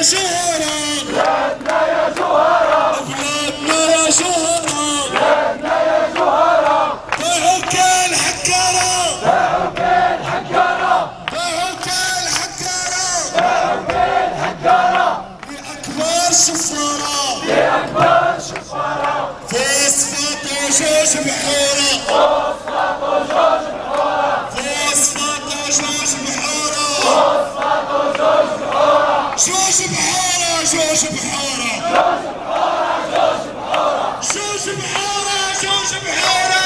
شهرة، بلادنا يا جوهرة، بلادنا يا شهرة، بلادنا يا جوهرة. ضيعوا كالحكارة، باعوا بالحقارة، ضيعوا كالحكارة، باعوا بالحقارة. لأكبر شفارة، لأكبر شفارة، فوسفات وجوج بحورة، فوسفات وجوج بحورة، فوسفات وجوج بحورة، فوسفات وجوج بحورة. جوج بحورة، جوج بحورة، جوج بحورة، جوج بحورة، جوج بحورة، جوج بحورة، جوج بحورة،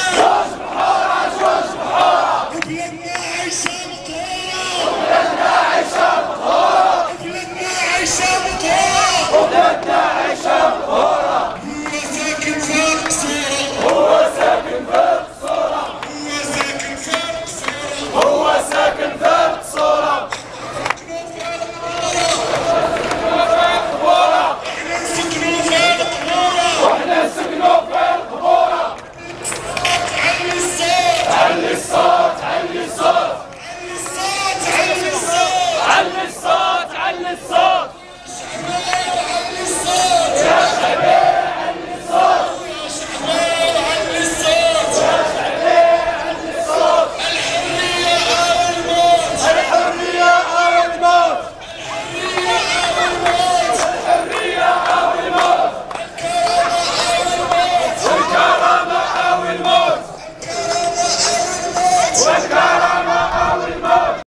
جوج بحورة. بلادنا عايشة مطهورة، بلادنا عيشة مطهورة، بلادنا عايشة مطهورة، بلادنا عيشة مطهورة. هو ساكن في القصورة، هو ساكن في القصورة، هو ساكن في القصورة، هو ساكن في القصورة. سكنوا في القبورة، واحنا سكنوا في القبورة. علي الصوت، علي الصوت، علي الصوت، علي الصوت، علي الصوت، علي الصوت، علي الصوت. علي الصوت، يا شعبي علي الصوت، يا شعبان علي الصوت، يا شعبي علي الصوت. الحرية أو الموت، الحرية أو الموت، الحرية أو الموت، الحرية أو الموت، الكرامة أو الموت، الكرامة أو الموت، الكرامة أو الموت، والكرامة